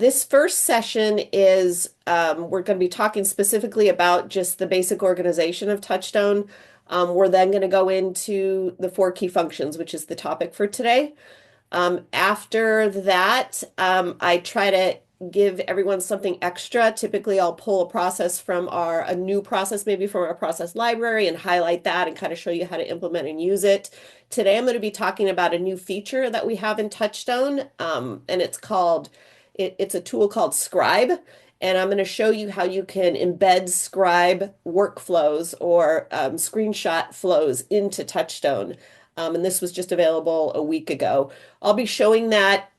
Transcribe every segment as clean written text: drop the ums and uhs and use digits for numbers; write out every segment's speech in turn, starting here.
This first session is we're going to be talking specifically about just the basic organization of TouchStone. We're then going to go into the four key functions, which is the topic for today. After that, I try to give everyone something extra. Typically, I'll pull a process from a new process, maybe from our process library, and highlight that and kind of show you how to implement and use it. Today, I'm going to be talking about a new feature that we have in TouchStone, and it's a tool called Scribe. And I'm going to show you how you can embed Scribe workflows or screenshot flows into TouchStone. And this was just available a week ago. I'll be showing that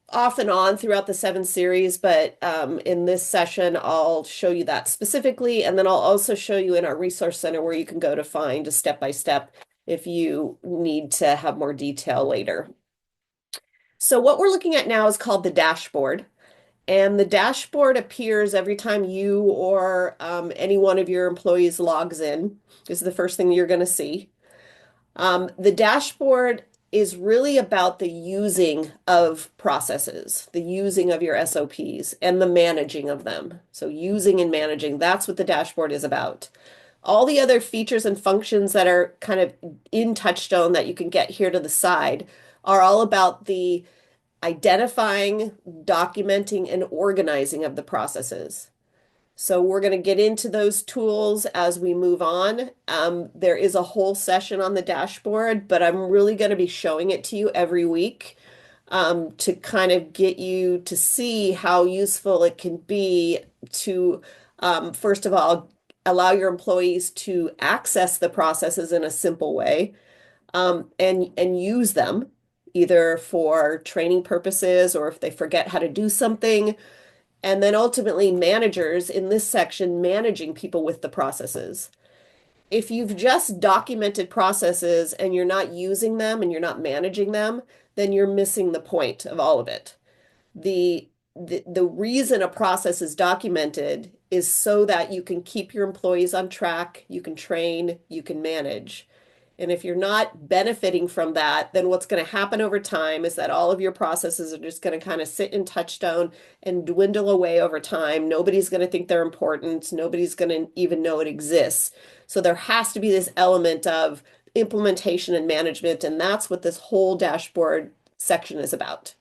off and on throughout the 7 series, but in this session, I'll show you that specifically. And then I'll also show you in our resource center where you can go to find a step-by-step if you need to have more detail later. So what we're looking at now is called the dashboard. And the dashboard appears every time you or any one of your employees logs in. This is the first thing you're going to see. The dashboard is really about the using of processes, the using of your SOPs, and the managing of them. So using and managing, that's what the dashboard is about. All the other features and functions that are kind of in TouchStone that you can get here to the side are all about the identifying, documenting, and organizing of the processes. So we're going to get into those tools as we move on. There is a whole session on the dashboard, but I'm really going to be showing it to you every week to kind of get you to see how useful it can be to, first of all, allow your employees to access the processes in a simple way and use them either for training purposes or if they forget how to do something. And then ultimately managers in this section managing people with the processes. If you've just documented processes and you're not using them and you're not managing them, then you're missing the point of all of it. The reason a process is documented is so that you can keep your employees on track, you can train, you can manage. And if you're not benefiting from that, then what's going to happen over time is that all of your processes are just going to kind of sit in TouchStone and dwindle away over time. Nobody's going to think they're important. Nobody's going to even know it exists. So there has to be this element of implementation and management, and that's what this whole dashboard section is about.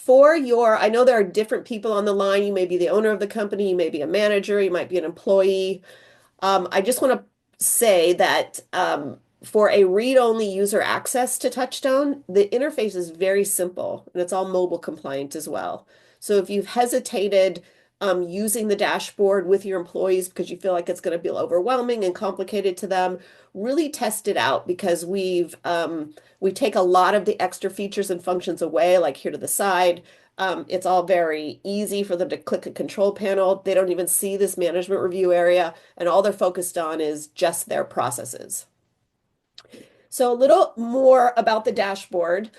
I know there are different people on the line. You may be the owner of the company, you may be a manager, you might be an employee. I just want to say that for a read-only user access to TouchStone, the interface is very simple and it's all mobile compliant as well. So if you've hesitated using the dashboard with your employees because you feel like it's going to be overwhelming and complicated to them, really test it out because we take a lot of the extra features and functions away, like here to the side. It's all very easy for them to click a control panel. They don't even see this management review area, and all they're focused on is just their processes. So a little more about the dashboard.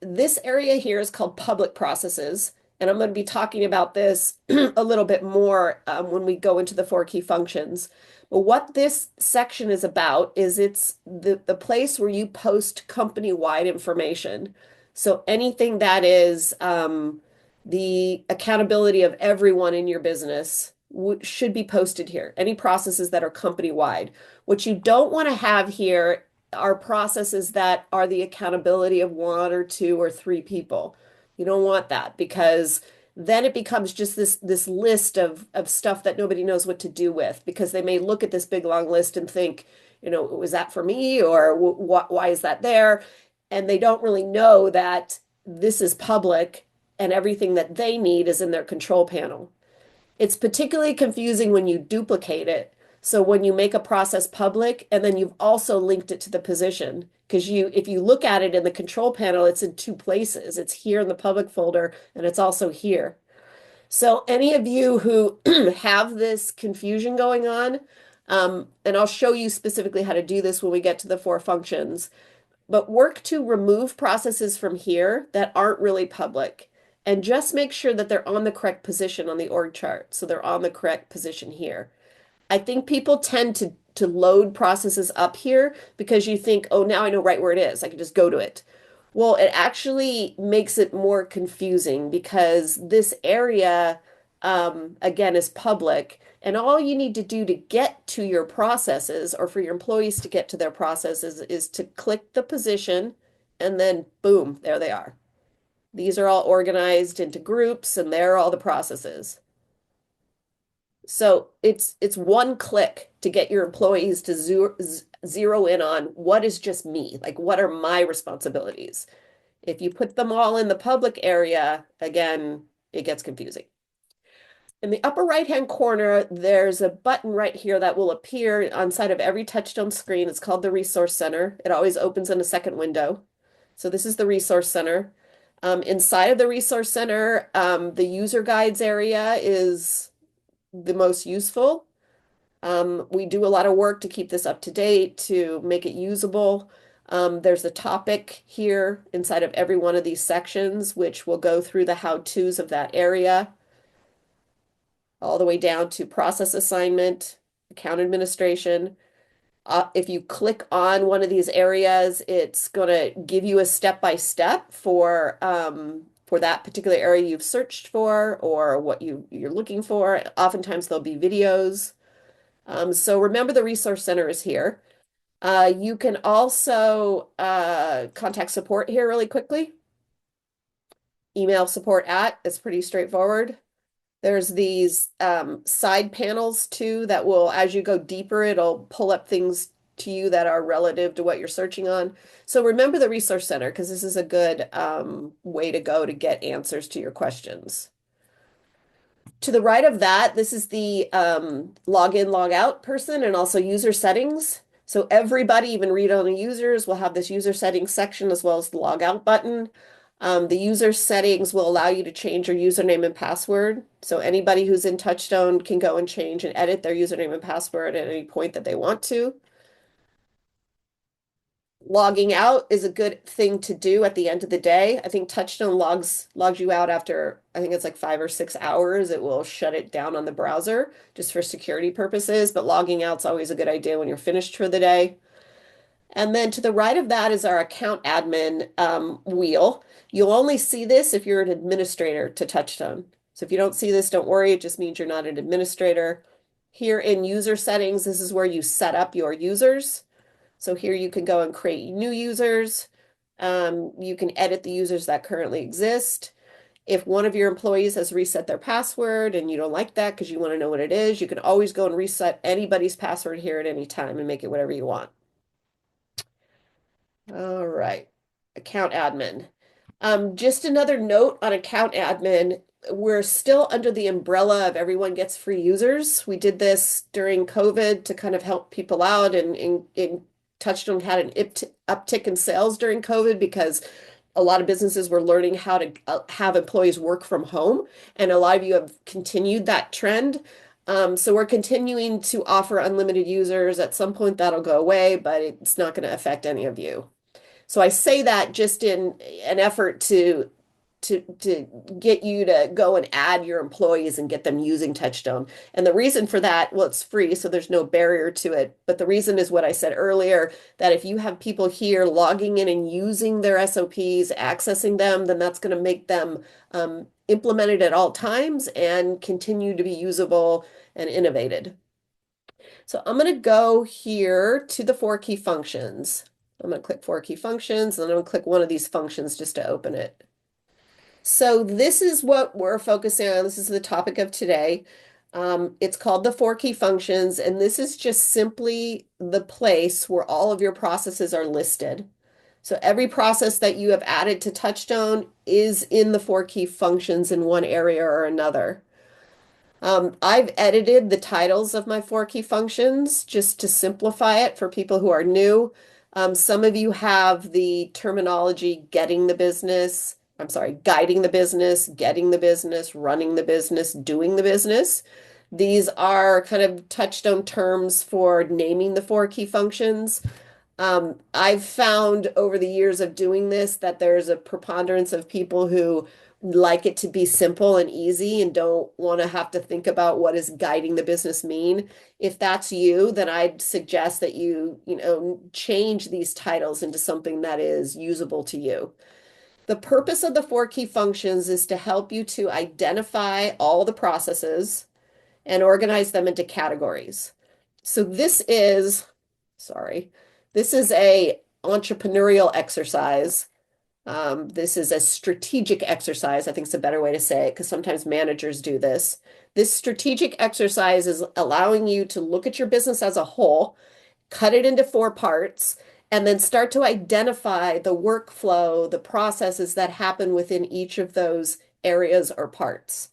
This area here is called public processes, and I'm going to be talking about this a little bit more when we go into the four key functions. But what this section is about is it's the place where you post company-wide information. So anything that is the accountability of everyone in your business should be posted here. Any processes that are company-wide. What you don't want to have here are processes that are the accountability of one or two or three people. You don't want that because then it becomes just this list of stuff that nobody knows what to do with because they may look at this big long list and think, was that for me or why is that there? And they don't really know that this is public and everything that they need is in their control panel. It's particularly confusing when you duplicate it. So when you make a process public and then you've also linked it to the position, because if you look at it in the control panel, it's in two places. It's here in the public folder and it's also here. So any of you who have this confusion going on, and I'll show you specifically how to do this when we get to the four functions, but work to remove processes from here that aren't really public and just make sure that they're on the correct position on the org chart. So they're on the correct position here. I think people tend to load processes up here because you think, oh, now I know right where it is. I can just go to it. Well, it actually makes it more confusing because this area, again, is public, and all you need to do to get to your processes or for your employees to get to their processes is to click the position and then boom, there they are. These are all organized into groups and there are all the processes. So it's one click to get your employees to zero in on what is just me, like what are my responsibilities. If you put them all in the public area, again, it gets confusing. In the upper right-hand corner, there's a button right here that will appear on side of every TouchStone screen. It's called the Resource Center. It always opens in a second window. So this is the Resource Center. Inside of the Resource Center, the user guides area is the most useful. We do a lot of work to keep this up to date, to make it usable. There's a topic here inside of every one of these sections, which will go through the how-tos of that area, all the way down to process assignment, account administration. If you click on one of these areas, it's going to give you a step-by-step for that particular area you've searched for or what you're looking for. Oftentimes there'll be videos. So remember the Resource Center is here. You can also contact support here really quickly. Email support at, it's pretty straightforward. There's these side panels too that will, as you go deeper, it'll pull up things to you that are relative to what you're searching on. So remember the Resource Center because this is a good way to go to get answers to your questions. To the right of that, this is the login, log out person and also user settings. So everybody, even read-only users, will have this user settings section as well as the log out button. The user settings will allow you to change your username and password. So anybody who's in TouchStone can go and change and edit their username and password at any point that they want to. Logging out is a good thing to do at the end of the day. I think TouchStone logs you out after, I think it's like 5 or 6 hours. It will shut it down on the browser just for security purposes, but logging out's always a good idea when you're finished for the day. And then to the right of that is our account admin wheel. You'll only see this if you're an administrator to TouchStone. So if you don't see this, don't worry. It just means you're not an administrator. Here in user settings, this is where you set up your users. So here you can go and create new users. You can edit the users that currently exist. If one of your employees has reset their password and you don't like that because you want to know what it is, you can always go and reset anybody's password here at any time and make it whatever you want. All right, account admin. Just another note on account admin. We're still under the umbrella of everyone gets free users. We did this during COVID to kind of help people out, and TouchStone had an uptick in sales during COVID because a lot of businesses were learning how to have employees work from home, and a lot of you have continued that trend. So we're continuing to offer unlimited users. At some point that'll go away, but it's not going to affect any of you. So I say that just in an effort to get you to go and add your employees and get them using TouchStone. And the reason for that, well, it's free, so there's no barrier to it. But the reason is what I said earlier, that if you have people here logging in and using their SOPs, accessing them, then that's going to make them implemented at all times and continue to be usable and innovated. So I'm going to go here to the 4 key functions. I'm going to click 4 key functions, and then I'm going to click one of these functions just to open it. So this is what we're focusing on. This is the topic of today. It's called the 4 key functions, and this is just simply the place where all of your processes are listed. So every process that you have added to TouchStone is in the 4 key functions in one area or another. I've edited the titles of my 4 key functions just to simplify it for people who are new. Some of you have the terminology getting the business, I'm sorry, guiding the business, getting the business, running the business, doing the business. These are kind of TouchStone terms for naming the 4 key functions. I've found over the years of doing this that there's a preponderance of people who like it to be simple and easy and don't want to have to think about what is guiding the business mean. If that's you, then I'd suggest that you change these titles into something that is usable to you. The purpose of the four key functions is to help you to identify all the processes and organize them into categories. So sorry, this is a entrepreneurial exercise. This is a strategic exercise. I think it's a better way to say it because sometimes managers do this. This strategic exercise is allowing you to look at your business as a whole, cut it into four parts, and then start to identify the workflow, the processes that happen within each of those areas or parts.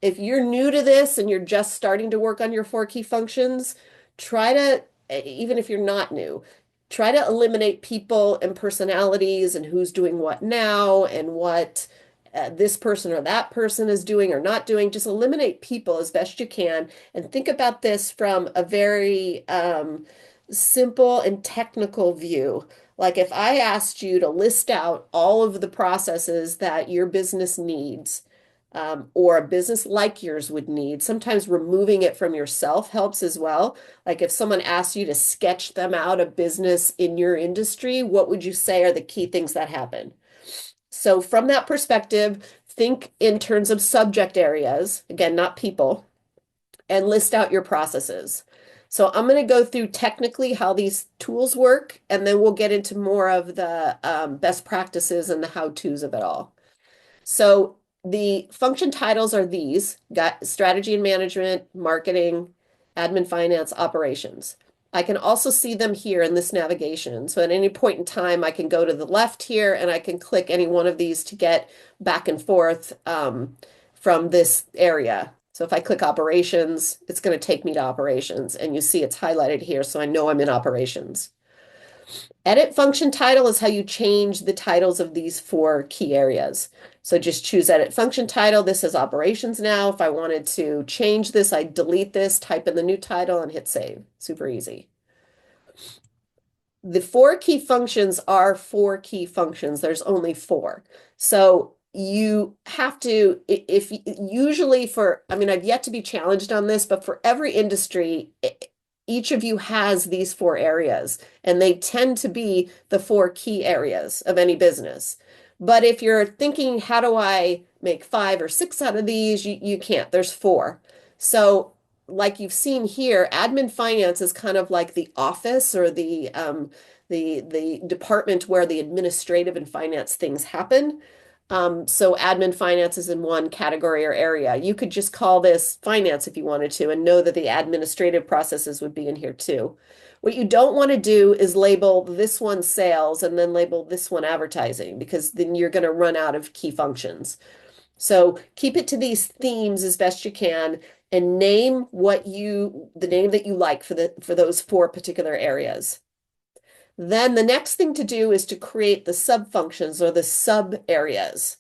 If you're new to this and you're just starting to work on your four key functions, try to, even if you're not new, try to eliminate people and personalities and who's doing what now and what this person or that person is doing or not doing. Just eliminate people as best you can and think about this from a very simple and technical view. Like if I asked you to list out all of the processes that your business needs, or a business like yours would need. Sometimes removing it from yourself helps as well. Like if someone asks you to sketch them out a business in your industry, what would you say are the key things that happen? So from that perspective, think in terms of subject areas, again, not people, and list out your processes. So I'm going to go through technically how these tools work, and then we'll get into more of the best practices and the how-tos of it all. So the function titles are these: got strategy and management, marketing, admin, finance, operations. I can also see them here in this navigation. So at any point in time, I can go to the left here and I can click any one of these to get back and forth from this area. So if I click operations, it's going to take me to operations, and you see it's highlighted here, so I know I'm in operations. Edit function title is how you change the titles of these four key areas. So just choose edit function title. This is operations now. If I wanted to change this, I delete this, type in the new title, and hit save. Super easy. The four key functions are four key functions. There's only four. So you have to, if usually I mean, I've yet to be challenged on this, but for every industry, each of you has these four areas, and they tend to be the four key areas of any business. But if you're thinking, how do I make 5 or 6 out of these? You can't. There's 4. So like you've seen here, admin finance is kind of like the office or the department where the administrative and finance things happen. So admin finance is in one category or area. You could just call this finance if you wanted to and know that the administrative processes would be in here too. What you don't want to do is label this one sales and then label this one advertising, because then you're going to run out of key functions. So keep it to these themes as best you can and name the name that you like for those 4 particular areas. Then the next thing to do is to create the sub-functions or the sub-areas.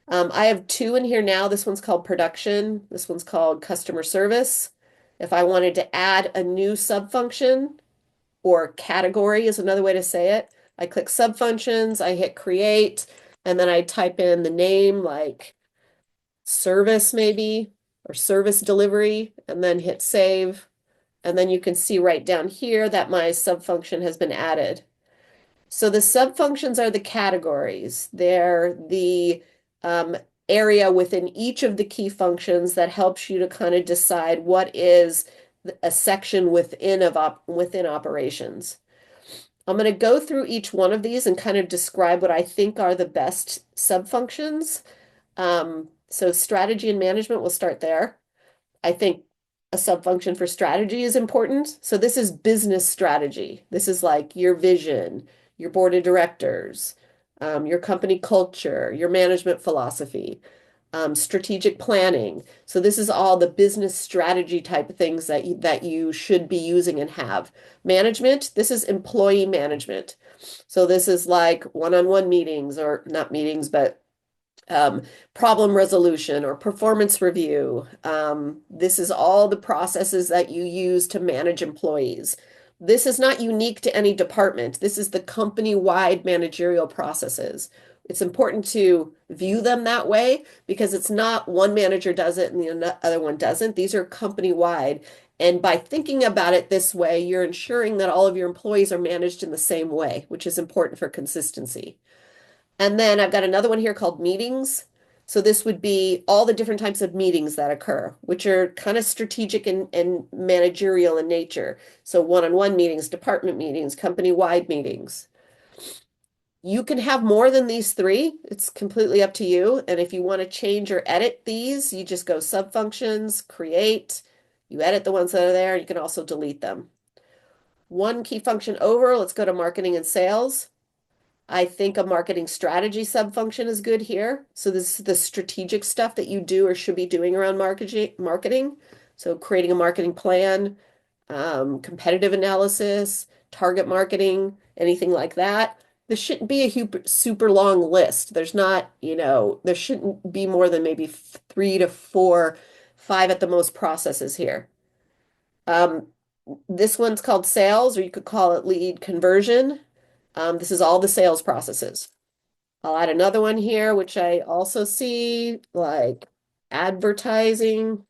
I have 2 in here now. This one's called production. This one's called customer service. If I wanted to add a new sub-function, or category is another way to say it, I click sub-functions, I hit create, and then I type in the name like service maybe, or service delivery, and then hit save. And then you can see right down here that my sub-function has been added. So the sub-functions are the categories. They're the area within each of the key functions that helps you to kind of decide what is a section within operations. I'm going to go through each one of these and kind of describe what I think are the best sub-functions. So strategy and management, we'll start there. I think a sub-function for strategy is important. So this is business strategy. This is like your vision, your board of directors, your company culture, your management philosophy, strategic planning. So this is all the business strategy type of things that you should be using and have. Management, this is employee management. So this is like one-on-one meetings, or not meetings, but problem resolution or performance review. This is all the processes that you use to manage employees. This is not unique to any department. This is the company-wide managerial processes. It's important to view them that way because it's not one manager does it and the other one doesn't. These are company-wide. And by thinking about it this way, you're ensuring that all of your employees are managed in the same way, which is important for consistency. And then I've got another one here called meetings. So this would be all the different types of meetings that occur, which are kind of strategic and managerial in nature. So one-on-one meetings, department meetings, company-wide meetings. You can have more than these three. It's completely up to you. And if you want to change or edit these, you just go sub-functions, create, you edit the ones that are there. You can also delete them. One key function over, let's go to marketing and sales. I think a marketing strategy sub-function is good here. So this is the strategic stuff that you do or should be doing around marketing. So creating a marketing plan, competitive analysis, target marketing, anything like that. This shouldn't be a super long list. There's not, there shouldn't be more than maybe 3 to 4, 5 at the most processes here. Um, this one's called sales, or you could call it lead conversion. This is all the sales processes. I'll add another one here, which I also see like advertising.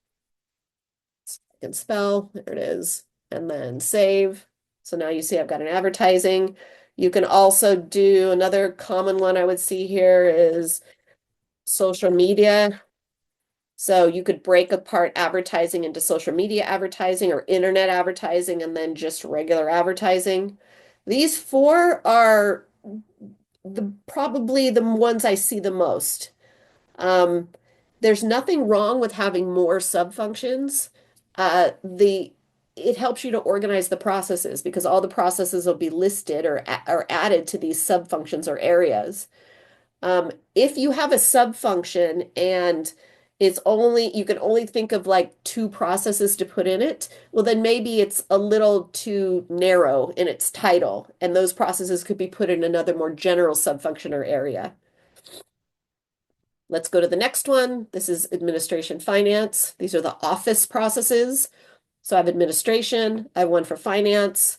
I can spell, there it is, and then save. So now you see I've got an advertising. You can also do another common one I would see here is social media. So you could break apart advertising into social media advertising or internet advertising and then just regular advertising. These four are probably the ones I see the most. Um, there's nothing wrong with having more sub-functions. The it helps you to organize the processes because all the processes will be listed or added to these sub-functions or areas. If you have a sub-function and you can only think of like two processes to put in it, well, then maybe it's a little too narrow in its title, and those processes could be put in another more general sub-function or area. Let's go to the next one. This is administration finance. These are the office processes. So I have administration, I have one for finance.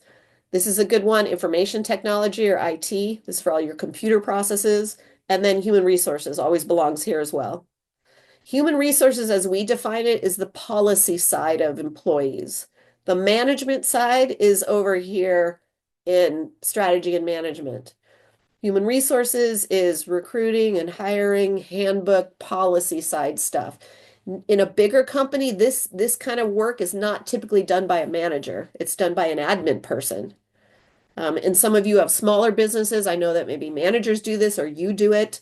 This is a good one, information technology or IT. This is for all your computer processes. And then human resources always belongs here as well. Human resources, as we define it, is the policy side of employees. The management side is over here in strategy and management. Human resources is recruiting and hiring, handbook, policy side stuff. In a bigger company, this kind of work is not typically done by a manager. It's done by an admin person. And some of you have smaller businesses. I know that maybe managers do this or you do it,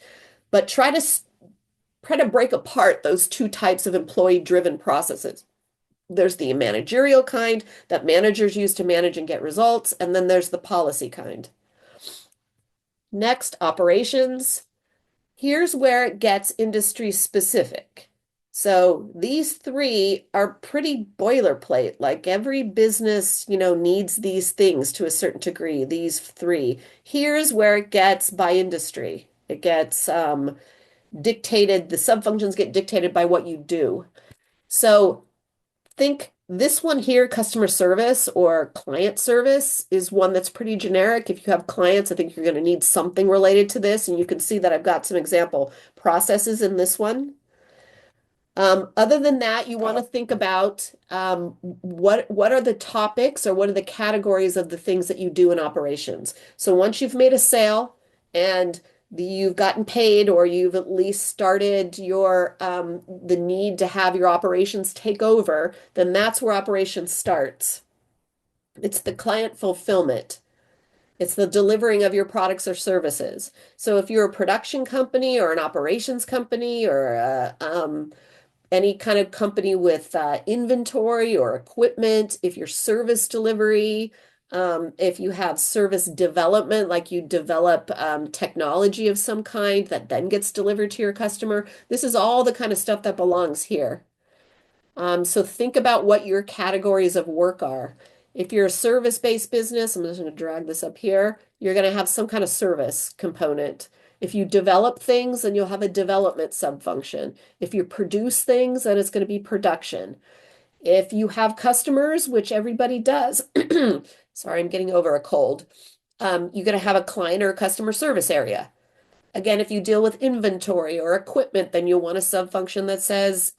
but try to break apart those two types of employee-driven processes. There's the managerial kind that managers use to manage and get results, and then there's the policy kind. Next, operations. Here's where it gets industry specific. So these three are pretty boilerplate. Like every business, needs these things to a certain degree, these three. Here's where it gets by industry. It gets dictated, the subfunctions get dictated by what you do. So think this one here, customer service or client service, is one that's pretty generic. If you have clients, I think you're going to need something related to this. And you can see that I've got some example processes in this one. Other than that, you want to think about what are the topics or what are the categories of the things that you do in operations. So once you've made a sale and you've gotten paid or you've at least started the need to have your operations take over, then that's where operations starts. It's the client fulfillment. It's the delivering of your products or services. So if you're a production company or an operations company or any kind of company with inventory or equipment, if you're service delivery, if you have service development, like you develop technology of some kind that then gets delivered to your customer, this is all the kind of stuff that belongs here. So think about what your categories of work are. If you're a service-based business, I'm just going to drag this up here, you're going to have some kind of service component. If you develop things, then you'll have a development subfunction. If you produce things, then it's going to be production. If you have customers, which everybody does, sorry, I'm getting over a cold, you're going to have a client or a customer service area. Again, if you deal with inventory or equipment, then you'll want a subfunction that says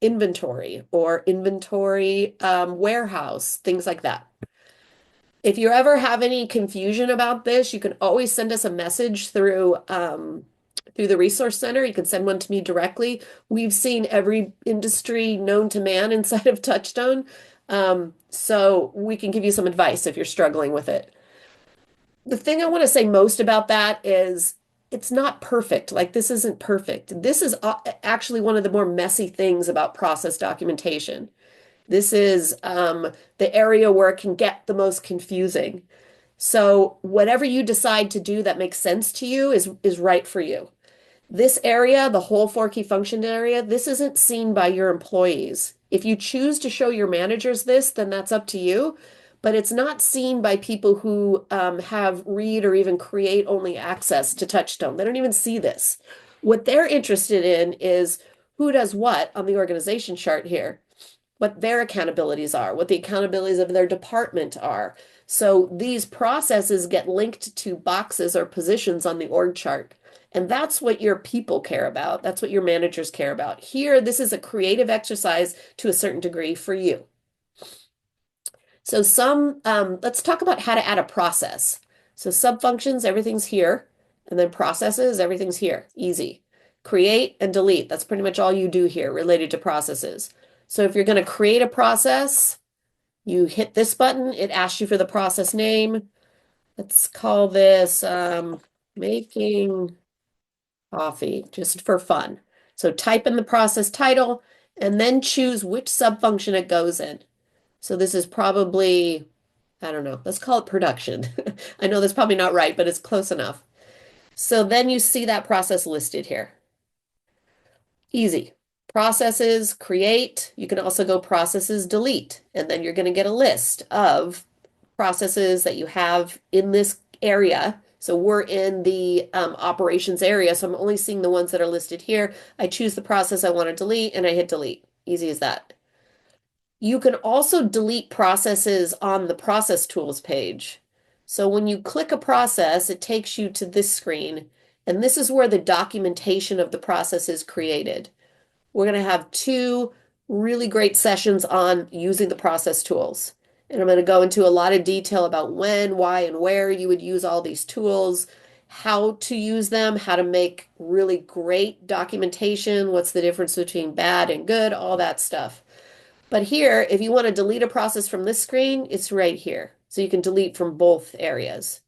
inventory or inventory warehouse, things like that. If you ever have any confusion about this, you can always send us a message through the Resource Center. You can send one to me directly. We've seen every industry known to man inside of TouchStone, so we can give you some advice if you're struggling with it. The thing I want to say most about that is it's not perfect. Like, this isn't perfect. This is actually one of the more messy things about process documentation. This is the area where it can get the most confusing. So whatever you decide to do that makes sense to you is right for you. This area, the whole four key function area, this isn't seen by your employees. If you choose to show your managers this, then that's up to you. But it's not seen by people who have read or even create only access to TouchStone. They don't even see this. What they're interested in is who does what on the organization chart here, what their accountabilities are, what the accountabilities of their department are. So these processes get linked to boxes or positions on the org chart. And that's what your people care about. That's what your managers care about. Here, this is a creative exercise to a certain degree for you. So let's talk about how to add a process. So subfunctions, everything's here. And then processes, everything's here. Easy. Create and delete. That's pretty much all you do here related to processes. So if you're going to create a process, you hit this button. It asks you for the process name. Let's call this making coffee, just for fun. So type in the process title and then choose which subfunction it goes in. So this is probably, I don't know, let's call it production. I know that's probably not right, but it's close enough. So then you see that process listed here. Easy. Processes, create. You can also go processes, delete, and then you're going to get a list of processes that you have in this area. So we're in the operations area, so I'm only seeing the ones that are listed here. I choose the process I want to delete, and I hit delete. Easy as that. You can also delete processes on the process tools page. So when you click a process, it takes you to this screen, and this is where the documentation of the process is created. We're going to have two really great sessions on using the process tools. And I'm going to go into a lot of detail about when, why, and where you would use all these tools, how to use them, how to make really great documentation, what's the difference between bad and good, all that stuff. But here, if you want to delete a process from this screen, it's right here. So you can delete from both areas.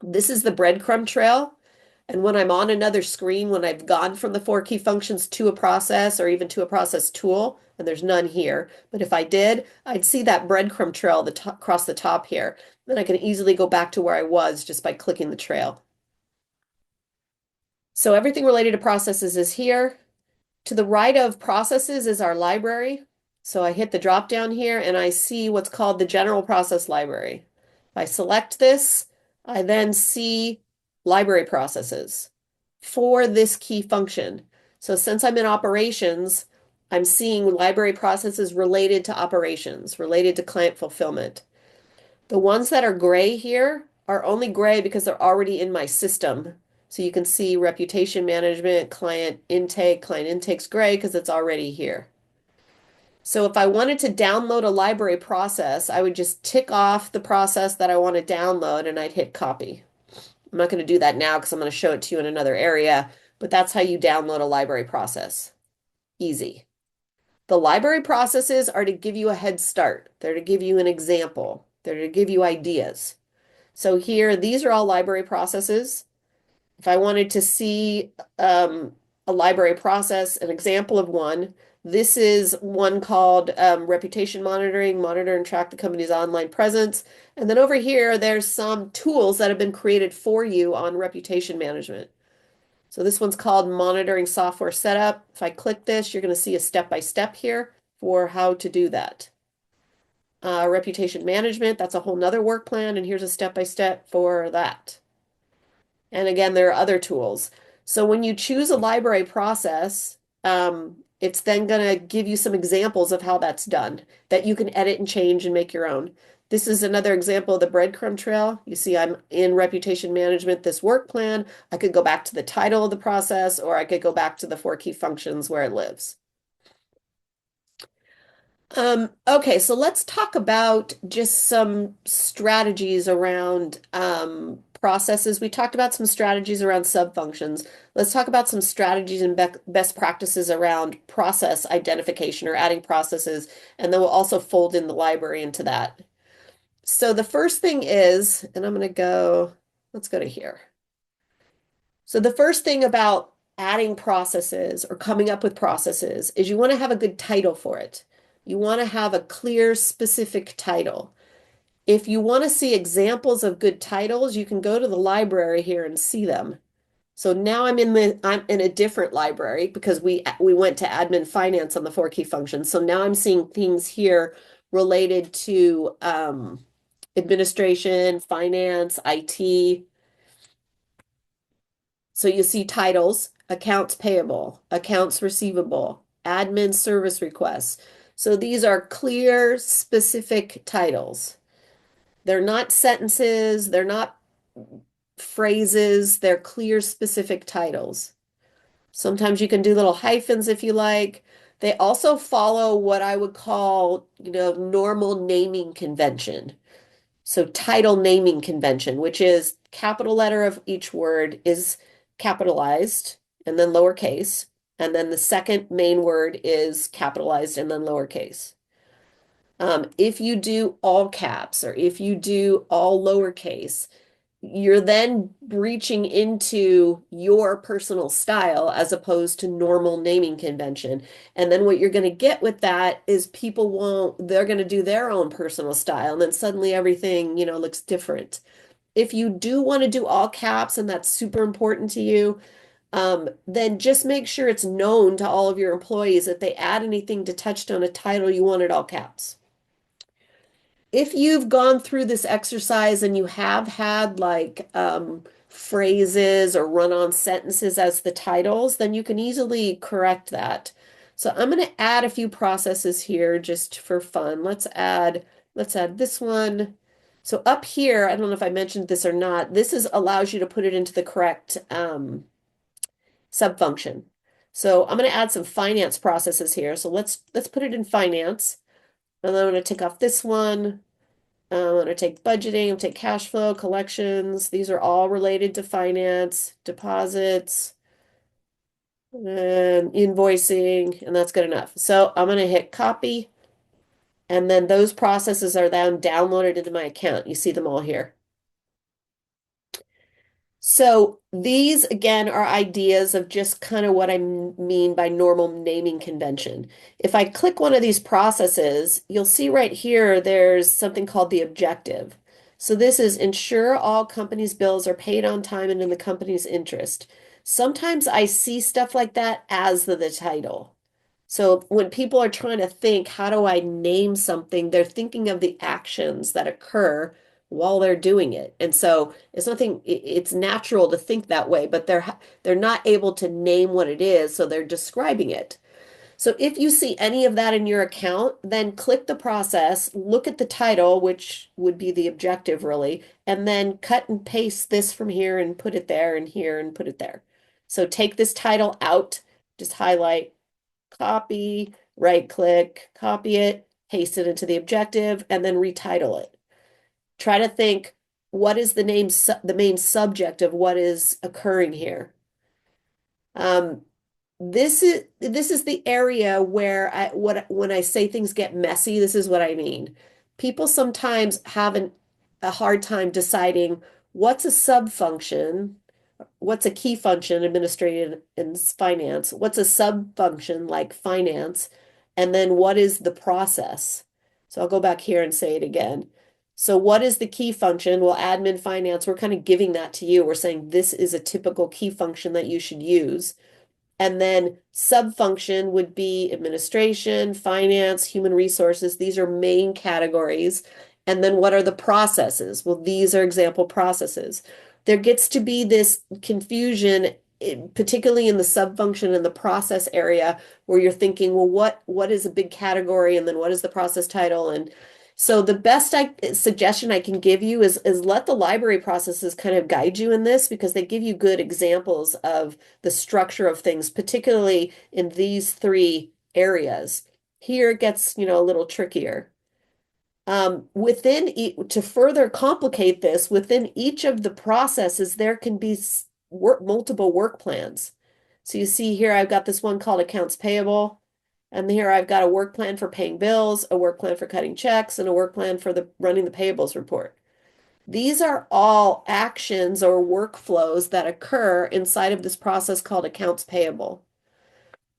This is the breadcrumb trail. And when I'm on another screen, when I've gone from the four key functions to a process or even to a process tool, and there's none here, but if I did, I'd see that breadcrumb trail across the top here. Then I can easily go back to where I was just by clicking the trail. So everything related to processes is here. To the right of processes is our library. So I hit the drop down here and I see what's called the general process library. If I select this, I then see library processes for this key function. So since I'm in operations, I'm seeing library processes related to operations, related to client fulfillment. The ones that are gray here are only gray because they're already in my system. So you can see reputation management, client intake. Client intake's gray because it's already here. So if I wanted to download a library process, I would just tick off the process that I want to download and I'd hit copy. I'm not going to do that now because I'm going to show it to you in another area, but that's how you download a library process. Easy. The library processes are to give you a head start. They're to give you an example. They're to give you ideas. So here, these are all library processes. If I wanted to see a library process, an example of one, this is one called reputation monitoring, monitor and track the company's online presence. And then over here, there's some tools that have been created for you on reputation management. So this one's called monitoring software setup. If I click this, you're going to see a step-by-step here for how to do that. Reputation management, that's a whole nother work plan, and here's a step-by-step for that. And again, there are other tools. So when you choose a library process, it's then going to give you some examples of how that's done that you can edit and change and make your own. This is another example of the breadcrumb trail. You see, I'm in reputation management, this work plan. I could go back to the title of the process, or I could go back to the four key functions where it lives. Okay, so let's talk about just some strategies around processes. We talked about some strategies around subfunctions. Let's talk about some strategies and be best practices around process identification or adding processes, and then we'll also fold in the library into that. So the first thing is, and I'm going to go, let's go to here. So the first thing about adding processes or coming up with processes is you want to have a good title for it. You want to have a clear, specific title. If you want to see examples of good titles, you can go to the library here and see them. So now I'm in a different library because we went to admin finance on the four key functions. So now I'm seeing things here related to administration, finance, IT. So you see titles, accounts payable, accounts receivable, admin service requests. So these are clear, specific titles. They're not sentences, they're not phrases, they're clear, specific titles. Sometimes you can do little hyphens if you like. They also follow what I would call, normal naming convention. So title naming convention, which is capital letter of each word is capitalized and then lowercase. And then the second main word is capitalized and then lowercase. If you do all caps or if you do all lowercase, you're then breaching into your personal style as opposed to normal naming convention. And then what you're going to get with that is they're going to do their own personal style. And then suddenly everything, looks different. If you do want to do all caps and that's super important to you, then just make sure it's known to all of your employees that they add anything to TouchStone a title, you want it all caps. If you've gone through this exercise and you have had like phrases or run-on sentences as the titles, then you can easily correct that. So I'm going to add a few processes here just for fun. Let's add this one. So up here, I don't know if I mentioned this or not, allows you to put it into the correct subfunction. So I'm going to add some finance processes here. So let's put it in finance. And then I'm going to take off this one. I'm going to take budgeting, I'm going to take cash flow, collections. These are all related to finance, deposits, and invoicing, and that's good enough. So I'm going to hit copy, and then those processes are then downloaded into my account. You see them all here. So these, again, are ideas of just kind of what I mean by normal naming convention. If I click one of these processes, you'll see right here, there's something called the objective. So this is ensure all companies' bills are paid on time and in the company's interest. Sometimes I see stuff like that as the title. So when people are trying to think, how do I name something? They're thinking of the actions that occur while they're doing it. And so it's natural to think that way, but they're not able to name what it is, so they're describing it. So if you see any of that in your account, then click the process, look at the title, which would be the objective really, and then cut and paste this from here and put it there and here and put it there. So take this title out, just highlight, copy, right click, copy it, paste it into the objective, and then retitle it. Try to think, what is the main subject of what is occurring here? Um, this is the area where when I say things get messy, this is what I mean. People sometimes have a hard time deciding what's a sub-function, what's a key function, administrative and finance, what's a sub-function like finance, and then what is the process? So I'll go back here and say it again. So what is the key function? Well, admin finance, we're kind of giving that to you. We're saying this is a typical key function that you should use. And then sub-function would be administration, finance, human resources. These are main categories. And then what are the processes? Well, these are example processes. There gets to be this confusion, particularly in the sub-function and the process area, where you're thinking, well, what is a big category? And then what is the process title? And So the best suggestion I can give you is let the library processes kind of guide you in this because they give you good examples of the structure of things, particularly in these three areas. Here it gets, a little trickier. To further complicate this, within each of the processes, there can be multiple work plans. So you see here, I've got this one called accounts payable. And here I've got a work plan for paying bills, a work plan for cutting checks, and a work plan for running the payables report. These are all actions or workflows that occur inside of this process called accounts payable.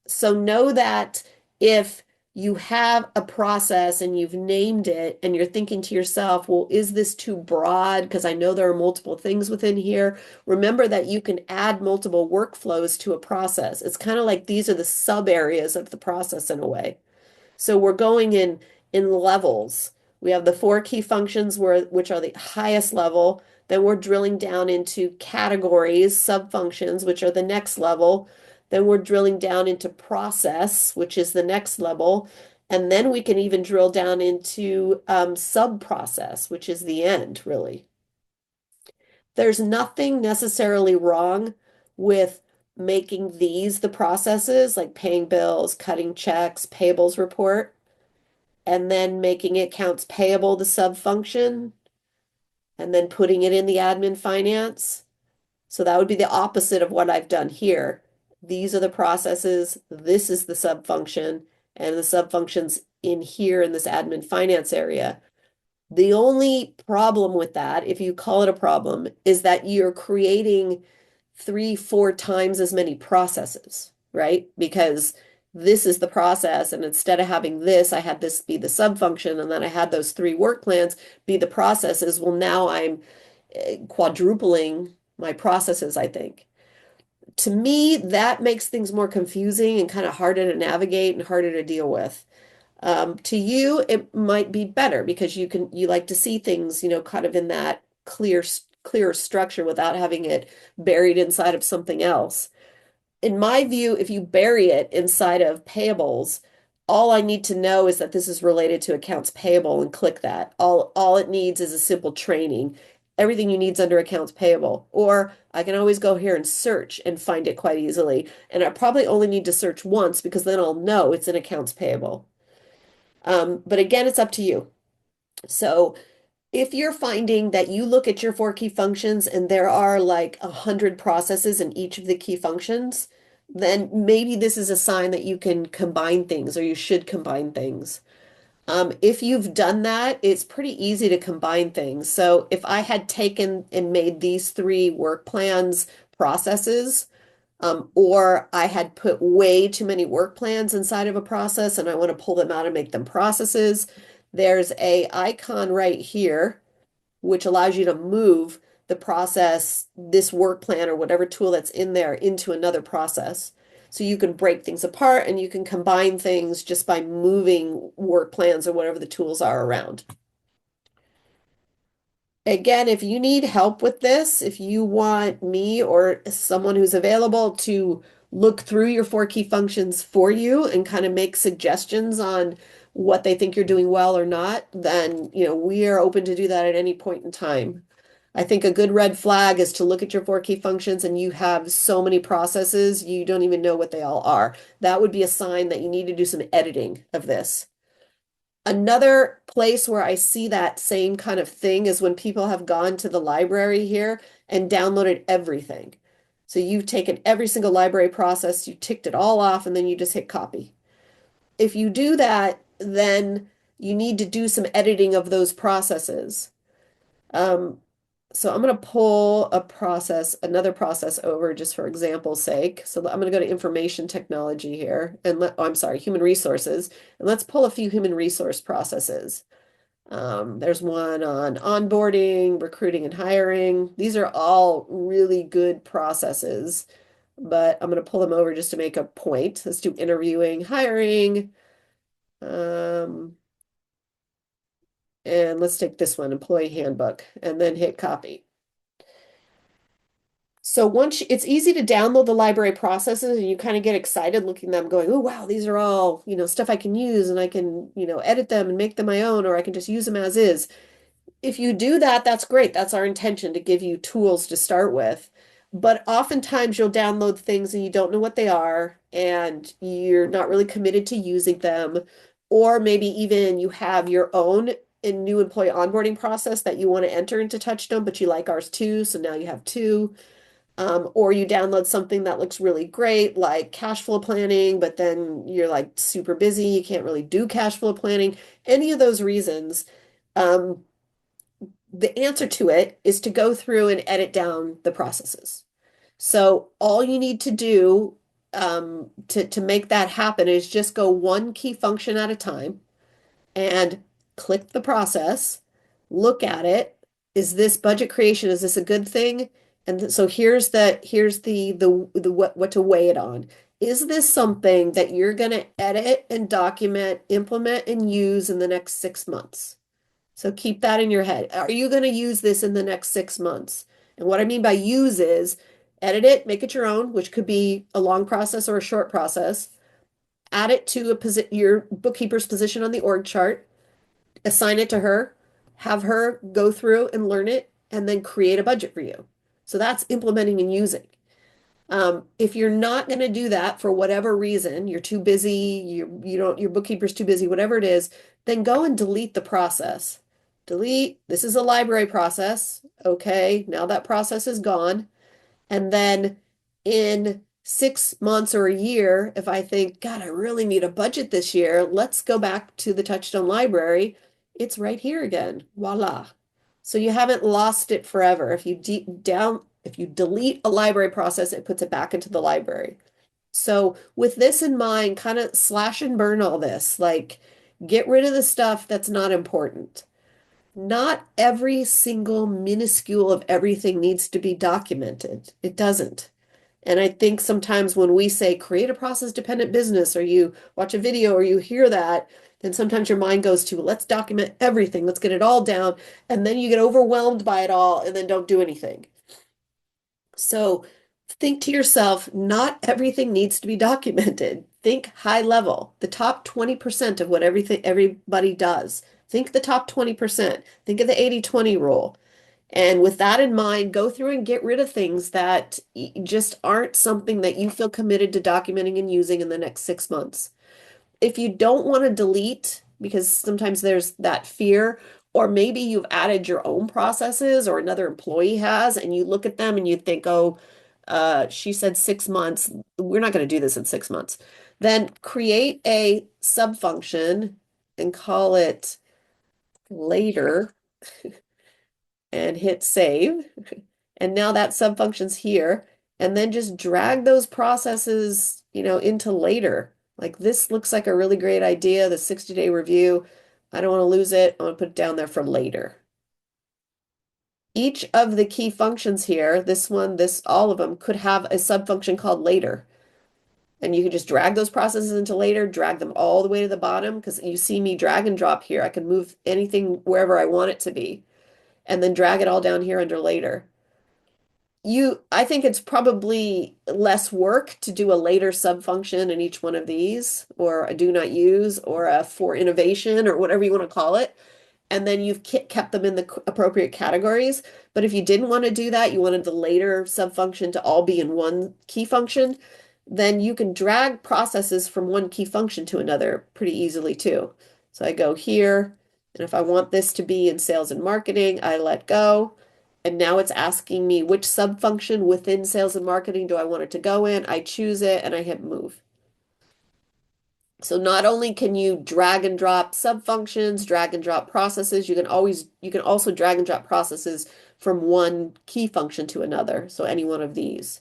So know that if you have a process and you've named it and you're thinking to yourself, well, is this too broad? Because I know there are multiple things within here. Remember that you can add multiple workflows to a process. It's kind of like these are the sub areas of the process in a way. So we're going in levels. We have the four key functions which are the highest level. Then we're drilling down into categories, sub-functions, which are the next level. Then we're drilling down into process, which is the next level. And then we can even drill down into sub-process, which is the end, really. There's nothing necessarily wrong with making these the processes, like paying bills, cutting checks, payables report, and then making it accounts payable the sub-function, and then putting it in the admin finance. So that would be the opposite of what I've done here. These are the processes, this is the sub-function, and the sub-functions in here in this admin finance area. The only problem with that, if you call it a problem, is that you're creating 3, 4 times as many processes, right? Because this is the process, and instead of having this, I had this be the sub-function, and then I had those 3 work plans be the processes. Well, now I'm quadrupling my processes, I think. To me, that makes things more confusing and kind of harder to navigate and harder to deal with. To you, it might be better because you like to see things, kind of in that clear structure without having it buried inside of something else. In my view, if you bury it inside of payables, all I need to know is that this is related to accounts payable and click that. All it needs is a simple training. Everything you need is under accounts payable. Or I can always go here and search and find it quite easily. And I probably only need to search once because then I'll know it's in accounts payable. But again, it's up to you. So if you're finding that you look at your 4 key functions and there are like 100 processes in each of the key functions, then maybe this is a sign that you can combine things or you should combine things. If you've done that, it's pretty easy to combine things. So if I had taken and made these 3 work plans processes, or I had put way too many work plans inside of a process and I want to pull them out and make them processes, there's a icon right here which allows you to move the process, this work plan or whatever tool that's in there into another process. So you can break things apart and you can combine things just by moving work plans or whatever the tools are around. Again, if you need help with this, if you want me or someone who's available to look through your 4 key functions for you and kind of make suggestions on what they think you're doing well or not, then, we are open to do that at any point in time. I think a good red flag is to look at your 4 key functions and you have so many processes, you don't even know what they all are. That would be a sign that you need to do some editing of this. Another place where I see that same kind of thing is when people have gone to the library here and downloaded everything. So you've taken every single library process, you ticked it all off, and then you just hit copy. If you do that, then you need to do some editing of those processes. Um, so I'm going to pull another process over just for example's sake. So I'm going to go to information technology here and I'm sorry, human resources. And let's pull a few human resource processes. There's one on onboarding, recruiting and hiring. These are all really good processes, but I'm going to pull them over just to make a point. Let's do interviewing, hiring. And let's take this one, employee handbook, and then hit copy. So it's easy to download the library processes and you kind of get excited looking at them going, oh wow, these are all, stuff I can use and I can, edit them and make them my own, or I can just use them as is. If you do that, that's great. That's our intention to give you tools to start with. But oftentimes you'll download things and you don't know what they are and you're not really committed to using them. Or maybe even you have your own new employee onboarding process that you want to enter into Touchstone, but you like ours too. So now you have two. Or you download something that looks really great, like cash flow planning, but then you're like super busy. You can't really do cash flow planning. Any of those reasons. Um, the answer to it is to go through and edit down the processes. So all you need to do to make that happen is just go one key function at a time and click the process, look at it. Is this budget creation? Is this a good thing? And so here's the what to weigh it on. Is this something that you're going to edit and document, implement, and use in the next 6 months? So keep that in your head. Are you going to use this in the next 6 months? And what I mean by use is edit it, make it your own, which could be a long process or a short process. Add it to your bookkeeper's position on the org chart, assign it to her, have her go through and learn it, and then create a budget for you. So that's implementing and using. If you're not going to do that for whatever reason, you're too busy, you don't, your bookkeeper's too busy, whatever it is, then go and delete the process. Delete, this is a library process. Okay, now that process is gone. And then in 6 months or a year, if I think, God, I really need a budget this year, let's go back to the Touchstone library. It's right here again. Voila. So you haven't lost it forever. If you delete a library process, it puts it back into the library. So with this in mind, kind of slash and burn all this, like get rid of the stuff that's not important. Not every single minuscule of everything needs to be documented. It doesn't. And I think sometimes when we say create a process dependent business, or you watch a video or you hear that, then sometimes your mind goes to let's document everything, let's get it all down. And then you get overwhelmed by it all and then don't do anything. So think to yourself, not everything needs to be documented. Think high level, the top 20% of what everybody does. Think the top 20%. Think of the 80-20 rule. And with that in mind, go through and get rid of things that just aren't something that you feel committed to documenting and using in the next 6 months. If you don't want to delete, because sometimes there's that fear, or maybe you've added your own processes or another employee has, and you look at them and you think, oh, she said 6 months. We're not going to do this in 6 months. Then create a sub-function and call it later and hit save. And now that sub-function's here. And then just drag those processes, into later. Like this looks like a really great idea, the 60-day review. I don't want to lose it. I want to put it down there for later. Each of the key functions here, this one, all of them could have a sub-function called later. And you can just drag those processes into later, drag them all the way to the bottom, because you see me drag and drop here. I can move anything wherever I want it to be, and then drag it all down here under later. I think it's probably less work to do a later sub-function in each one of these, or a do not use, or a for innovation, or whatever you want to call it. And then you've kept them in the appropriate categories. But if you didn't want to do that, you wanted the later sub-function to all be in one key function, then you can drag processes from one key function to another pretty easily too. So I go here, and if I want this to be in sales and marketing, I let go. And now it's asking me which sub-function within sales and marketing do I want it to go in. I choose it and I hit move. So not only can you drag and drop sub-functions, drag and drop processes, you can also drag and drop processes from one key function to another. So any one of these.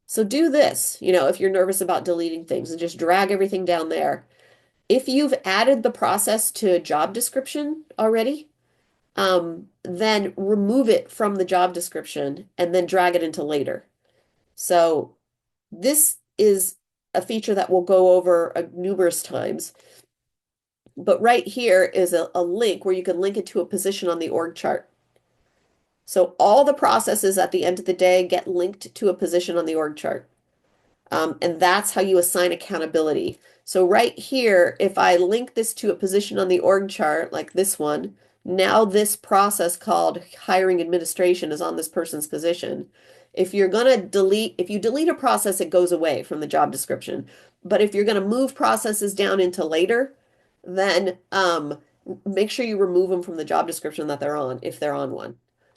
So do this, if you're nervous about deleting things, and just drag everything down there. If you've added the process to a job description already, then remove it from the job description and then drag it into later. So this is a feature that we'll go over numerous times. But right here is a link where you can link it to a position on the org chart. So all the processes at the end of the day get linked to a position on the org chart. And that's how you assign accountability. So right here, if I link this to a position on the org chart, like this one, now this process called hiring administration is on this person's position. If you're going to delete, if you delete a process, it goes away from the job description. But if you're going to move processes down into later, then make sure you remove them from the job description that they're on, if they're on one.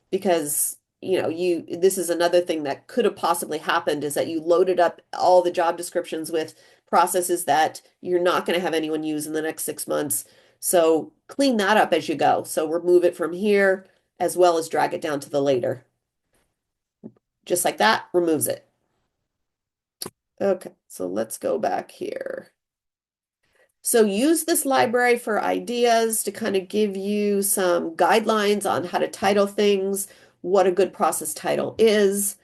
Because this is another thing that could have possibly happened is that you loaded up all the job descriptions with processes that you're not going to have anyone use in the next 6 months. So clean that up as you go. So remove it from here as well as drag it down to the later. Just like that, removes it. Okay, so let's go back here. So use this library for ideas to kind of give you some guidelines on how to title things, what a good process title is.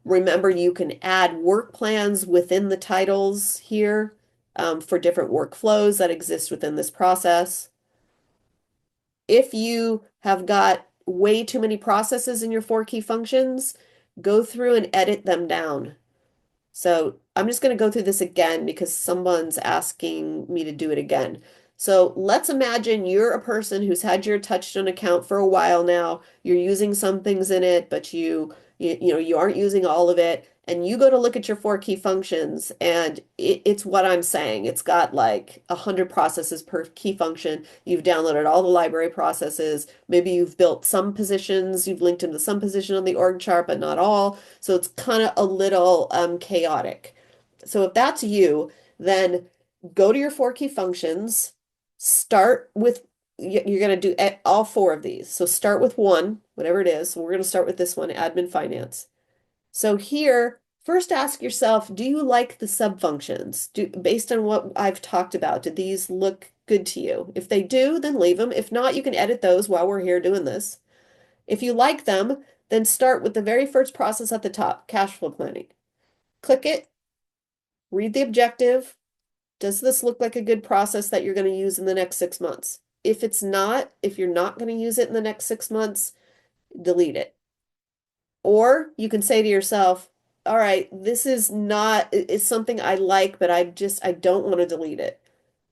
Remember, you can add work plans within the titles here for different workflows that exist within this process. If you have got way too many processes in your four key functions, go through and edit them down. So I'm just going to go through this again because someone's asking me to do it again. So let's imagine you're a person who's had your TouchStone account for a while now. You're using some things in it, but you aren't using all of it. And you go to look at your four key functions, and it's what I'm saying. It's got like 100 processes per key function. You've downloaded all the library processes. Maybe you've built some positions. You've linked them to some position on the org chart, but not all. So it's kind of a little chaotic. So if that's you, then go to your four key functions, start with, you're going to do all four of these. So start with one, whatever it is. So we're going to start with this one, admin finance. So here, first ask yourself, do you like the sub-functions? Based on what I've talked about, do these look good to you? If they do, then leave them. If not, you can edit those while we're here doing this. If you like them, then start with the very first process at the top, cash flow planning. Click it, read the objective. Does this look like a good process that you're going to use in the next 6 months? If it's not, if you're not going to use it in the next 6 months, delete it. Or you can say to yourself, all right, this is not, it's something I like, but I don't want to delete it.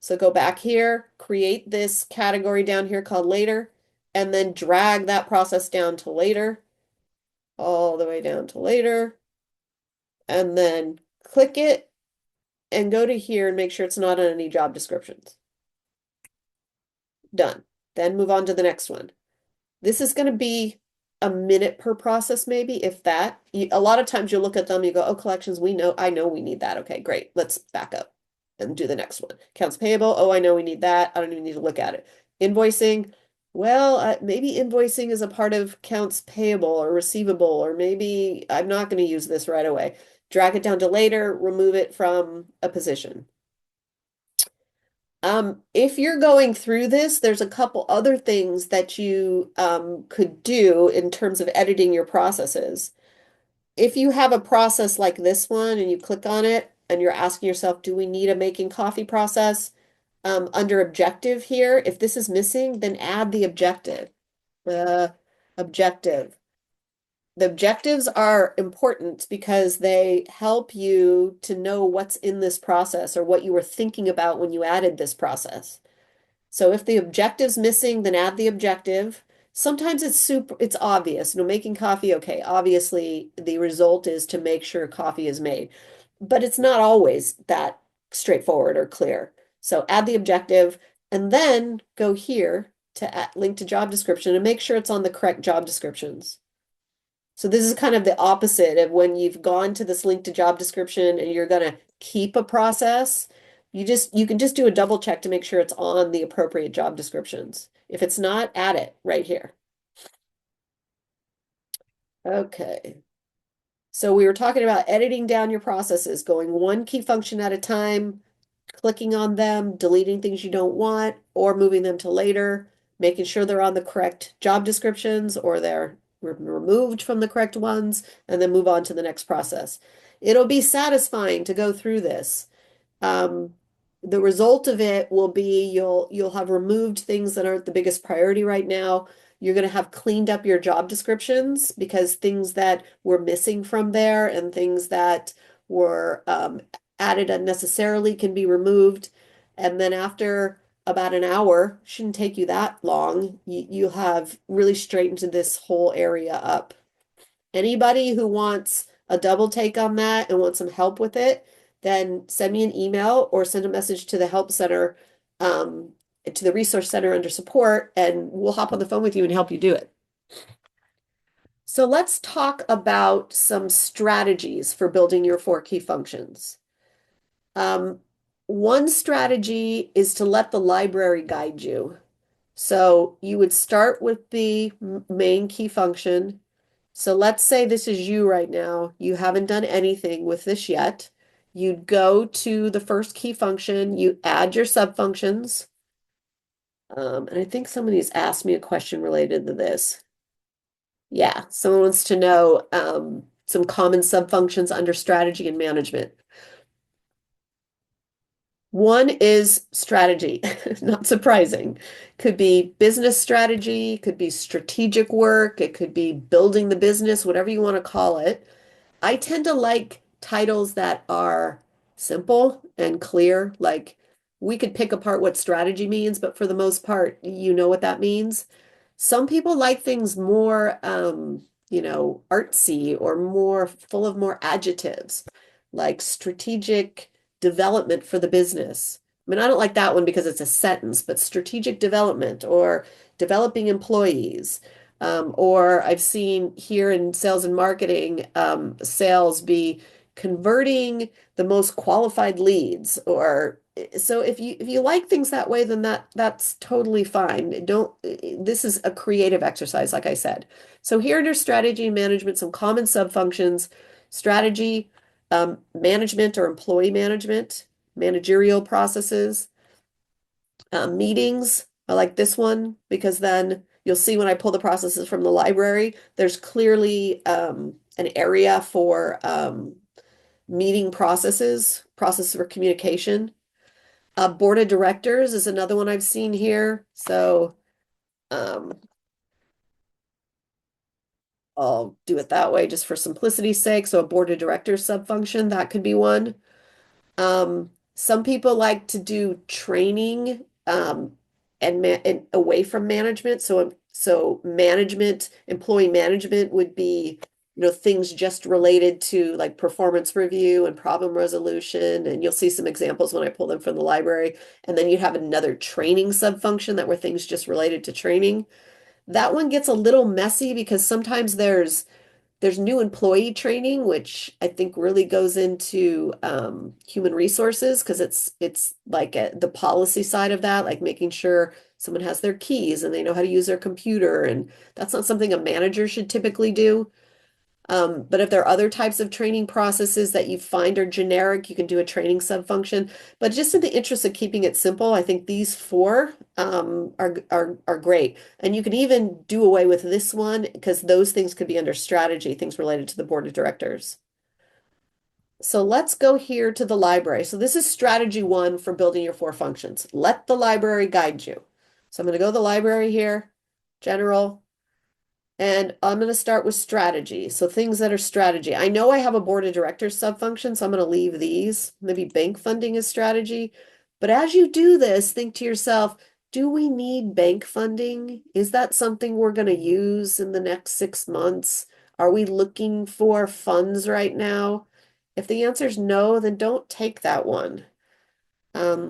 So go back here, create this category down here called later, and then drag that process down to later, all the way down to later, and then click it and go to here and make sure it's not on any job descriptions. Done. Then move on to the next one. This is going to be a minute per process, maybe, if that. A lot of times you'll look at them, you go, oh, collections, I know we need that. Okay, great. Let's back up and do the next one. Accounts payable. Oh, I know we need that. I don't even need to look at it. Invoicing. Well, maybe invoicing is a part of accounts payable or receivable, or maybe I'm not going to use this right away. Drag it down to later, remove it from a position. If you're going through this, there's a couple other things that you could do in terms of editing your processes. If you have a process like this one and you click on it and you're asking yourself, do we need a making coffee process? Under objective here, if this is missing, then add the objective. Uh, objective. The objectives are important because they help you to know what's in this process or what you were thinking about when you added this process. So if the objective's missing, then add the objective. Sometimes it's obvious. Making coffee, okay, obviously the result is to make sure coffee is made, but it's not always that straightforward or clear. So add the objective and then go here to link to job description and make sure it's on the correct job descriptions. So this is kind of the opposite of when you've gone to this link to job description and you're going to keep a process. You can just do a double check to make sure it's on the appropriate job descriptions. If it's not, add it right here. Okay. So we were talking about editing down your processes, going one key function at a time, clicking on them, deleting things you don't want, or moving them to later, making sure they're on the correct job descriptions or they're removed from the correct ones, and then move on to the next process. It'll be satisfying to go through this. The result of it will be you'll have removed things that aren't the biggest priority right now. You're going to have cleaned up your job descriptions because things that were missing from there and things that were added unnecessarily can be removed. And then after about an hour, shouldn't take you that long, you'll have really straightened this whole area up. Anybody who wants a double take on that and wants some help with it, then send me an email or send a message to the help center, to the resource center under support, and we'll hop on the phone with you and help you do it. So let's talk about some strategies for building your four key functions. Um, One strategy is to let the library guide you. So you would start with the main key function. So let's say this is you right now. You haven't done anything with this yet. You'd go to the first key function, you add your subfunctions. And I think somebody's asked me a question related to this. Yeah, someone wants to know some common subfunctions under strategy and management. One is strategy, not surprising. Could be business strategy, could be strategic work, it could be building the business, whatever you want to call it. I tend to like titles that are simple and clear. Like we could pick apart what strategy means, but for the most part, you know what that means. Some people like things more, artsy or more full of more adjectives, like strategic development for the business. I mean, I don't like that one because it's a sentence, but strategic development or developing employees. Or I've seen here in sales and marketing, sales be converting the most qualified leads. Or so if you like things that way, then that's totally fine. Don't This is a creative exercise, like I said. So here under strategy and management, some common subfunctions: strategy, management or employee management, managerial processes, meetings. I like this one because then you'll see when I pull the processes from the library, there's clearly an area for meeting processes for communication. Board of directors is another one I've seen here. So um, I'll do it that way just for simplicity's sake. So a board of directors subfunction, that could be one. Some people like to do training and away from management. So management, employee management would be, things just related to like performance review and problem resolution. And you'll see some examples when I pull them from the library. And then you have another training subfunction that were things just related to training. That one gets a little messy because sometimes there's new employee training, which I think really goes into human resources because it's like the policy side of that, like making sure someone has their keys and they know how to use their computer, and that's not something a manager should typically do. But if there are other types of training processes that you find are generic, you can do a training subfunction. But just in the interest of keeping it simple, I think these four are great. And you can even do away with this one because those things could be under strategy, things related to the board of directors. So let's go here to the library. So this is strategy one for building your four functions. Let the library guide you. So I'm going to go to the library here, general. And I'm going to start with strategy. So things that are strategy. I know I have a board of directors subfunction, so I'm going to leave these. Maybe bank funding is strategy. But as you do this, think to yourself, do we need bank funding? Is that something we're going to use in the next 6 months? Are we looking for funds right now? If the answer is no, then don't take that one.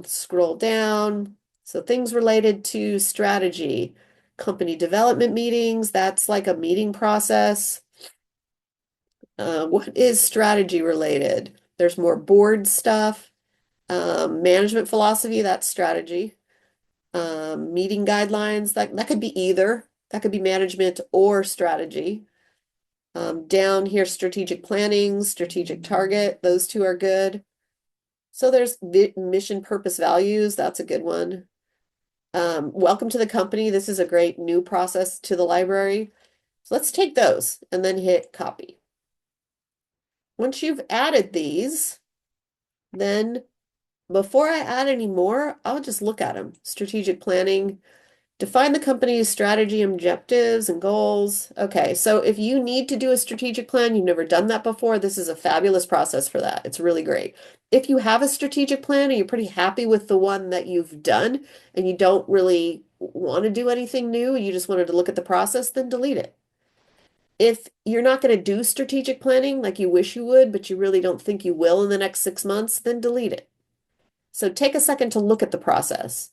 Scroll down. So things related to strategy. Company development meetings, that's like a meeting process. What is strategy related? There's more board stuff. Management philosophy, that's strategy. Meeting guidelines, that could be either. That could be management or strategy. Down here, strategic planning, strategic target, those two are good. So there's mission, purpose, values, that's a good one. Welcome to the company. This is a great new process to the library. So let's take those and then hit copy. Once you've added these, then before I add any more, I'll just look at them. Strategic planning. Define the company's strategy, objectives, and goals. Okay, so if you need to do a strategic plan, you've never done that before, this is a fabulous process for that. It's really great. If you have a strategic plan and you're pretty happy with the one that you've done and you don't really want to do anything new, you just wanted to look at the process, then delete it. If you're not going to do strategic planning like you wish you would, but you really don't think you will in the next 6 months, then delete it. So take a second to look at the process.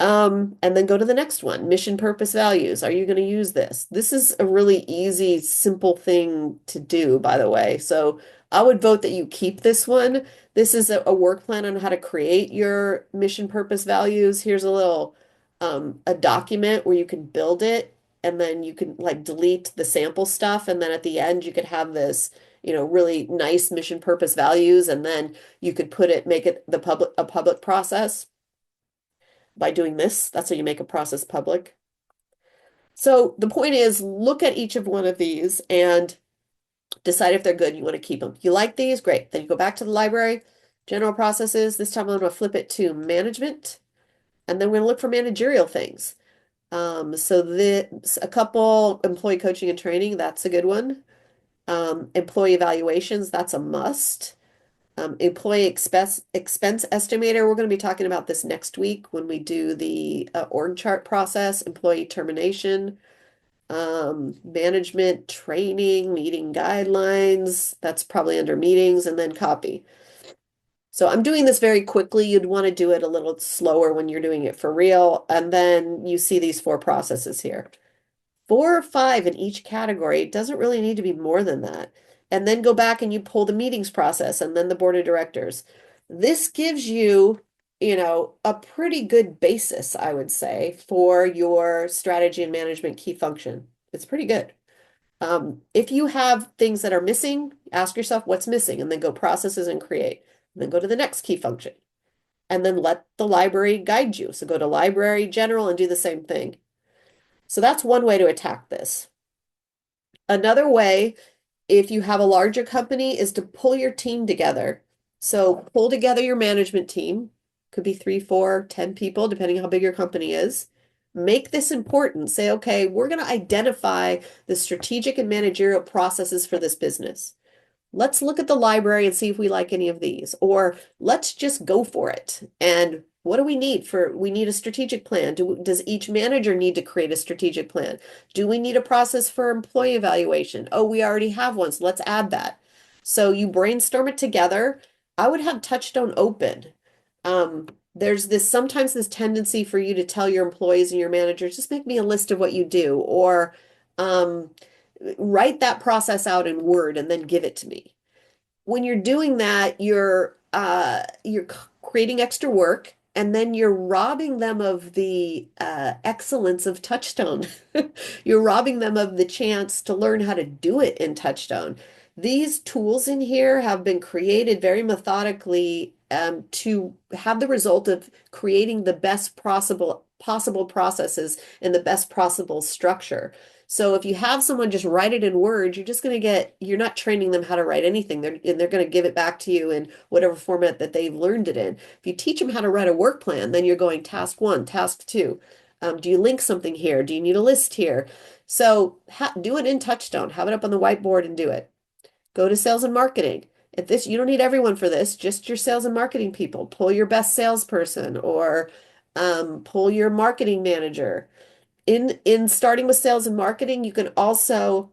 And then go to the next one. Mission, purpose, values. Are you going to use this? This is a really easy, simple thing to do, by the way. So I would vote that you keep this one. This is a work plan on how to create your mission, purpose, values. Here's a document where you can build it, and then you can like delete the sample stuff, and then at the end you could have this, really nice mission, purpose, values, and then you could make it a public process by doing this. That's how you make a process public. So the point is, look at each of one of these and decide if they're good. You want to keep them. You like these? Great. Then you go back to the library, general processes. This time I'm going to flip it to management, and then we're going to look for managerial things. So a couple employee coaching and training, that's a good one. Employee evaluations, that's a must. Employee expense estimator, we're going to be talking about this next week when we do the org chart process, employee termination, management training, meeting guidelines. That's probably under meetings, and then copy. So I'm doing this very quickly. You'd want to do it a little slower when you're doing it for real. And then you see these 4 processes here. 4 or 5 in each category. It doesn't really need to be more than that. And then go back and you pull the meetings process and then the board of directors. This gives you, a pretty good basis, I would say, for your strategy and management key function. It's pretty good. If you have things that are missing, ask yourself what's missing and then go processes and create. And then go to the next key function. And then let the library guide you. So go to library general and do the same thing. So that's one way to attack this. Another way, if you have a larger company, is to pull your team together. So pull together your management team. Could be 3, 4, 10 people, depending how big your company is. Make this important. Say, okay, we're going to identify the strategic and managerial processes for this business. Let's look at the library and see if we like any of these, or let's just go for it. And what do we need we need a strategic plan. Does each manager need to create a strategic plan? Do we need a process for employee evaluation? Oh, we already have one, so let's add that. So you brainstorm it together. I would have TouchStone open. There's sometimes this tendency for you to tell your employees and your managers, just make me a list of what you do, or write that process out in Word and then give it to me. When you're doing that, you're creating extra work, and then you're robbing them of the excellence of TouchStone. You're robbing them of the chance to learn how to do it in TouchStone. These tools in here have been created very methodically to have the result of creating the best possible processes and the best possible structure. So if you have someone just write it in Word, you're not training them how to write anything. They're going to give it back to you in whatever format that they've learned it in. If you teach them how to write a work plan, then you're going task 1, task 2. Do you link something here? Do you need a list here? So do it in TouchStone. Have it up on the whiteboard and do it. Go to sales and marketing. You don't need everyone for this, just your sales and marketing people. Pull your best salesperson, or pull your marketing manager. In starting with sales and marketing, you can also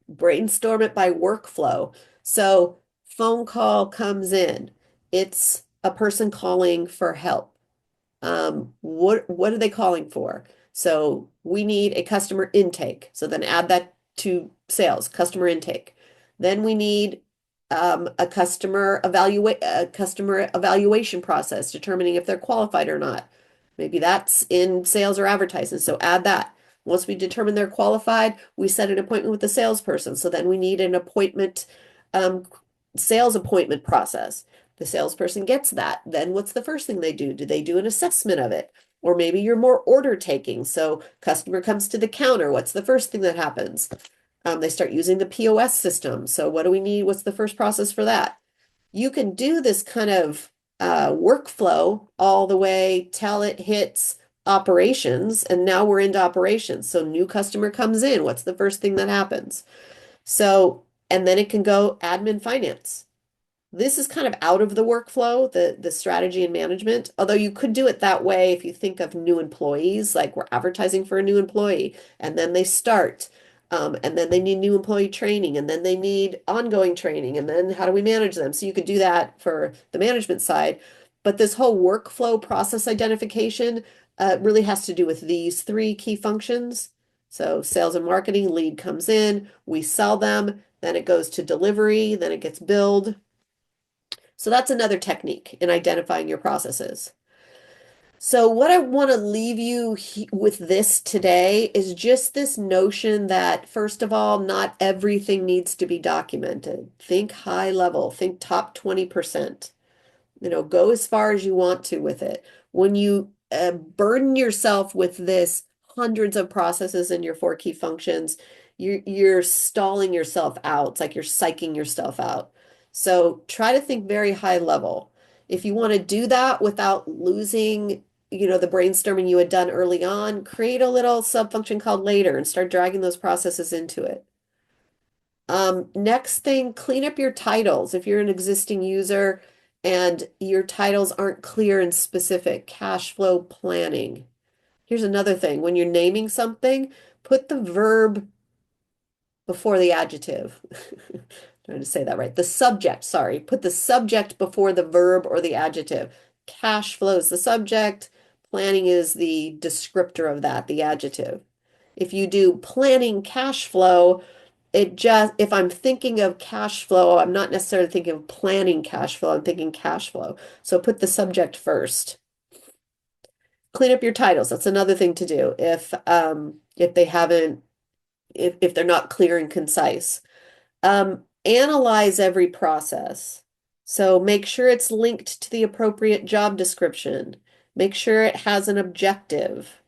brainstorm it by workflow. So phone call comes in. It's a person calling for help. What are they calling for? So we need a customer intake. So then add that to sales, customer intake. Then we need a customer evaluation process, determining if they're qualified or not. Maybe that's in sales or advertising. So add that. Once we determine they're qualified, we set an appointment with the salesperson. So then we need an sales appointment process. The salesperson gets that. Then what's the first thing they do? Do they do an assessment of it? Or maybe you're more order taking. So customer comes to the counter. What's the first thing that happens? They start using the POS system. So what do we need? What's the first process for that? You can do this kind of workflow all the way till it hits operations, and now we're into operations. So new customer comes in. What's the first thing that happens? So, and then it can go admin finance. This is kind of out of the workflow, the strategy and management, although you could do it that way if you think of new employees, like we're advertising for a new employee, and then they start, and then they need new employee training, and then they need ongoing training, and then how do we manage them? So you could do that for the management side, but this whole workflow process identification really has to do with these three key functions. So sales and marketing, lead comes in, we sell them, then it goes to delivery, then it gets billed. So that's another technique in identifying your processes. So what I want to leave you with this today is just this notion that, first of all, not everything needs to be documented. Think high level, think top 20%. Go as far as you want to with it. When you burden yourself with this hundreds of processes in your four key functions, you're stalling yourself out. It's like you're psyching yourself out. So try to think very high level. If you want to do that without losing, the brainstorming you had done early on, create a little sub-function called later and start dragging those processes into it. Next thing, clean up your titles. If you're an existing user and your titles aren't clear and specific, cash flow planning. Here's another thing. When you're naming something, put the verb before the adjective. Trying to say that right. The subject, sorry. Put the subject before the verb or the adjective. Cash flow is the subject. Planning is the descriptor of that, the adjective. If you do planning cash flow, if I'm thinking of cash flow, I'm not necessarily thinking of planning cash flow, I'm thinking cash flow. So put the subject first. Clean up your titles. That's another thing to do if they haven't if they're not clear and concise. Analyze every process. So make sure it's linked to the appropriate job description. Make sure it has an objective.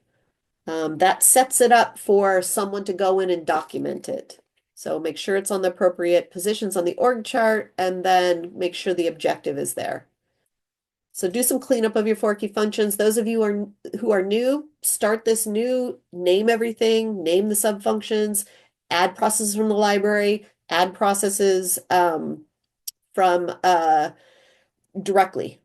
That sets it up for someone to go in and document it. So make sure it's on the appropriate positions on the org chart and then make sure the objective is there. So do some cleanup of your four key functions. Those of you who are new, start this new, name everything, name the sub-functions, add processes from the library, add processes from directly.